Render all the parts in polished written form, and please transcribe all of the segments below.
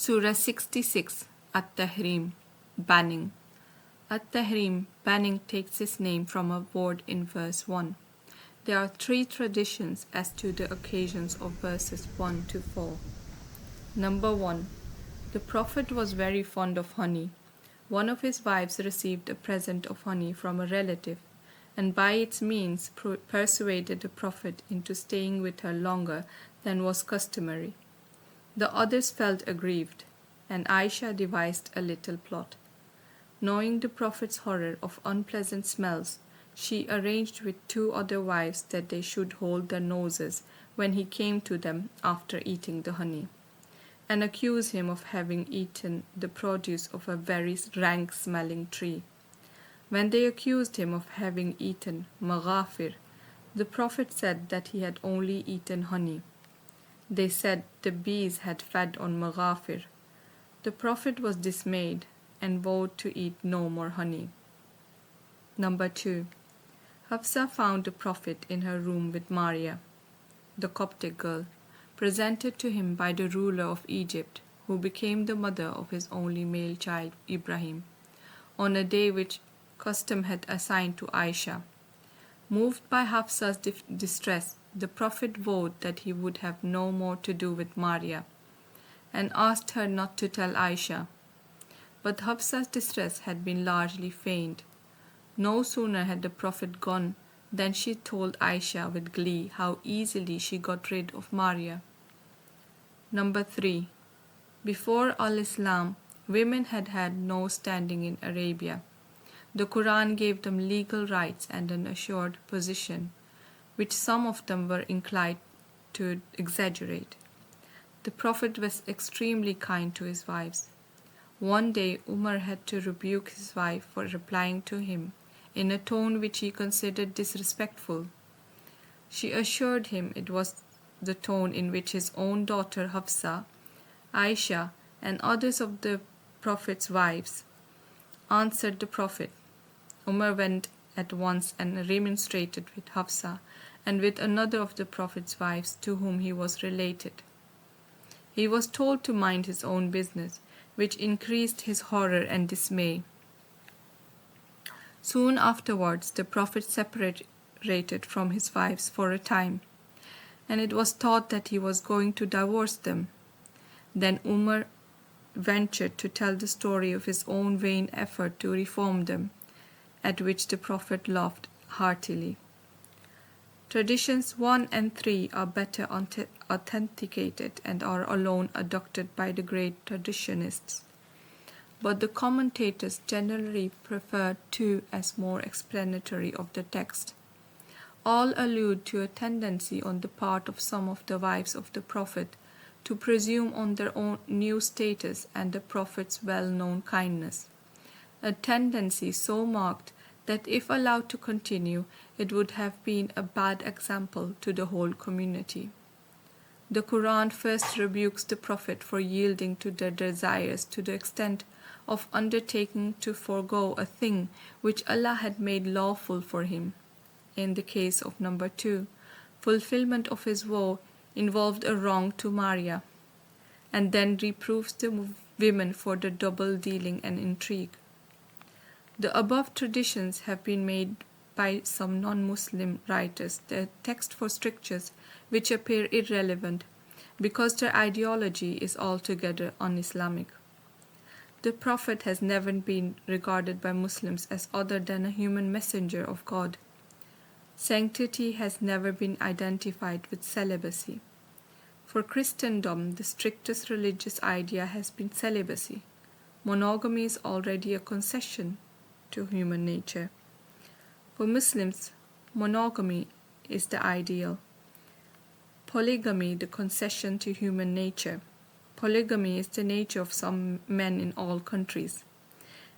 Surah 66 At-Tahreem Banning. At-Tahreem, banning, takes its name from a word in verse 1. There are three traditions as to the occasions of verses 1 to 4. Number 1. The Prophet was very fond of honey. One of his wives received a present of honey from a relative, and by its means persuaded the Prophet into staying with her longer than was customary. The others felt aggrieved, and Aisha devised a little plot. Knowing the Prophet's horror of unpleasant smells, she arranged with two other wives that they should hold their noses when he came to them after eating the honey, and accuse him of having eaten the produce of a very rank-smelling tree. When they accused him of having eaten maghafir, the Prophet said that he had only eaten honey. They said the bees had fed on maghafir. The Prophet was dismayed and vowed to eat no more honey. Number 2. Hafsa found the Prophet in her room with Maria, the Coptic girl, presented to him by the ruler of Egypt, who became the mother of his only male child Ibrahim, on a day which custom had assigned to Aisha. Moved by Hafsa's distress, the Prophet vowed that he would have no more to do with Maria, and asked her not to tell Aisha. But Hafsa's distress had been largely feigned. No sooner had the Prophet gone than she told Aisha with glee how easily she got rid of Maria. Number 3. Before al-Islam, women had had no standing in Arabia. The Quran gave them legal rights and an assured position, which some of them were inclined to exaggerate. The Prophet was extremely kind to his wives. One day Umar had to rebuke his wife for replying to him in a tone which he considered disrespectful. She assured him it was the tone in which his own daughter Hafsa, Aisha, and others of the Prophet's wives answered the Prophet. Umar went at once and remonstrated with Hafsa and with another of the Prophet's wives to whom he was related. He was told to mind his own business, which increased his horror and dismay. Soon afterwards the Prophet separated from his wives for a time, and it was thought that he was going to divorce them. Then Umar ventured to tell the story of his own vain effort to reform them, at which the Prophet laughed heartily. Traditions 1 and 3 are better authenticated and are alone adopted by the great traditionists, but the commentators generally prefer 2 as more explanatory of the text. All allude to a tendency on the part of some of the wives of the Prophet to presume on their own new status and the Prophet's well-known kindness, a tendency so marked that if allowed to continue, it would have been a bad example to the whole community. The Quran first rebukes the Prophet for yielding to their desires to the extent of undertaking to forego a thing which Allah had made lawful for him. In the case of number 2, fulfillment of his vow involved a wrong to Maria, and then reproves the women for the double dealing and intrigue. The above traditions have been made by some non-Muslim writers the text for strictures which appear irrelevant because their ideology is altogether un-Islamic. The Prophet has never been regarded by Muslims as other than a human messenger of God. Sanctity has never been identified with celibacy. For Christendom, the strictest religious idea has been celibacy. Monogamy is already a concession to human nature. For Muslims, monogamy is the ideal. Polygamy the concession to human nature. Polygamy is the nature of some men in all countries,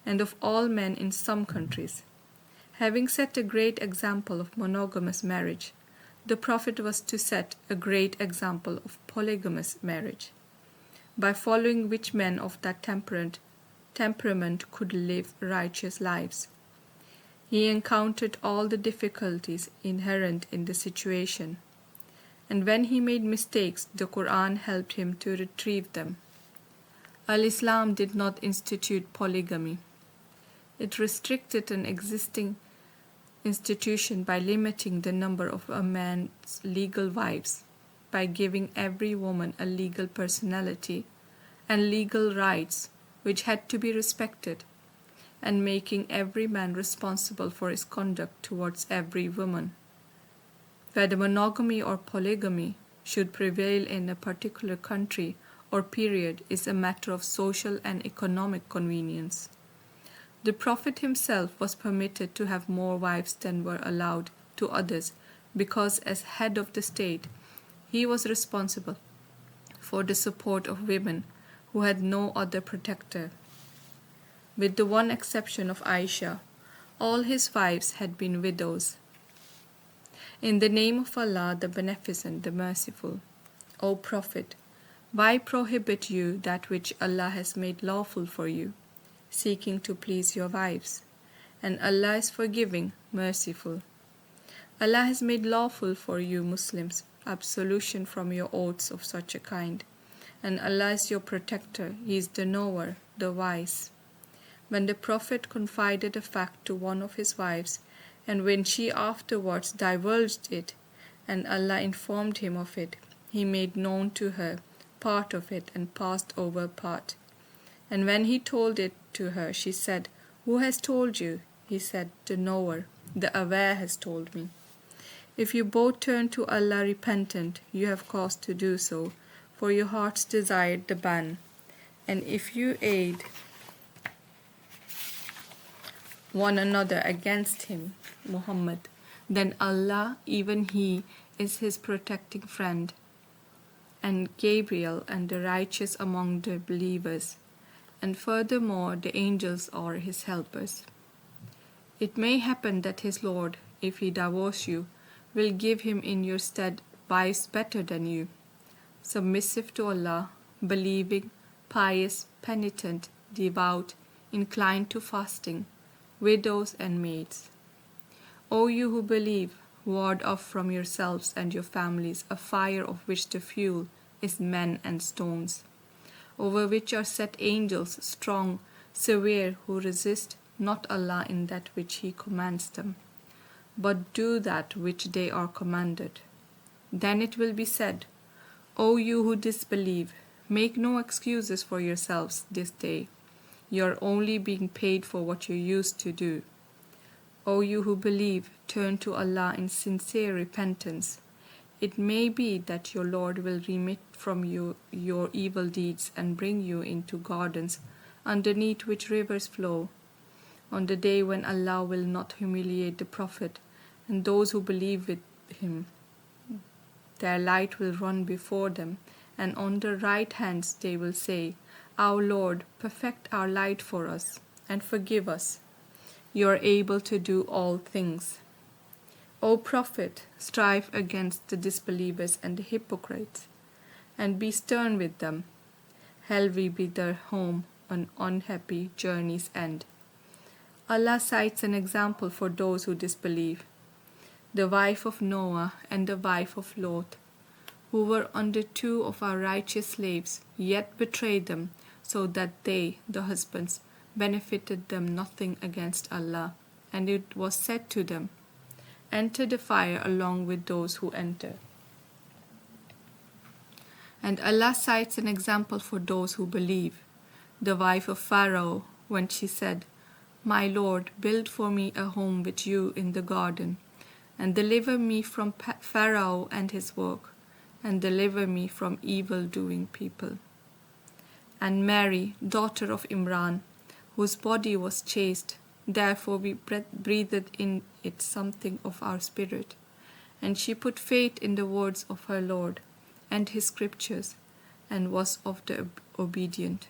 and of all men in some countries. Having set a great example of monogamous marriage, the Prophet was to set a great example of polygamous marriage, by following which men of that temperament could live righteous lives. He encountered all the difficulties inherent in the situation, and when he made mistakes, the Quran helped him to retrieve them. Al-Islam did not institute polygamy. It restricted an existing institution by limiting the number of a man's legal wives, by giving every woman a legal personality and legal rights which had to be respected, and making every man responsible for his conduct towards every woman. Whether monogamy or polygamy should prevail in a particular country or period is a matter of social and economic convenience. The Prophet himself was permitted to have more wives than were allowed to others because, as head of the state, he was responsible for the support of women who had no other protector. With the one exception of Aisha, all his wives had been widows. In the name of Allah, the Beneficent, the Merciful, O Prophet, why prohibit you that which Allah has made lawful for you, seeking to please your wives? And Allah is forgiving, merciful. Allah has made lawful for you Muslims absolution from your oaths of such a kind, and Allah is your protector, He is the knower, the wise. When the Prophet confided a fact to one of his wives, and when she afterwards divulged it, and Allah informed him of it, he made known to her part of it and passed over part. And when he told it to her, she said, Who has told you? He said, The knower, the aware has told me. If you both turn to Allah repentant, you have cause to do so, for your hearts desired the ban. And if you aid one another against him, Muhammad, then Allah, even He, is his protecting friend, and Gabriel and the righteous among the believers, and furthermore the angels are his helpers. It may happen that his Lord, if he divorce you, will give him in your stead wives better than you, submissive to Allah, believing, pious, penitent, devout, inclined to fasting, widows and maids. O you who believe, ward off from yourselves and your families a fire of which the fuel is men and stones, over which are set angels strong, severe, who resist not Allah in that which He commands them, but do that which they are commanded. Then it will be said, O you who disbelieve, make no excuses for yourselves this day. You are only being paid for what you used to do. O you who believe, turn to Allah in sincere repentance. It may be that your Lord will remit from you your evil deeds and bring you into gardens underneath which rivers flow, on the day when Allah will not humiliate the Prophet and those who believe with him. Their light will run before them, and on their right hands they will say, Our Lord, perfect our light for us, and forgive us. You are able to do all things. O Prophet, strive against the disbelievers and the hypocrites, and be stern with them. Hell will be their home on unhappy journey's end. Allah cites an example for those who disbelieve. The wife of Noah and the wife of Lot, who were under two of our righteous slaves, yet betrayed them, so that they, the husbands, benefited them nothing against Allah. And it was said to them, Enter the fire along with those who enter. And Allah cites an example for those who believe. The wife of Pharaoh, when she said, My Lord, build for me a home with you in the garden, and deliver me from Pharaoh and his work, and deliver me from evil-doing people. And Mary, daughter of Imran, whose body was chaste, therefore we breathed in it something of our spirit, and she put faith in the words of her Lord and his scriptures, and was of the obedient.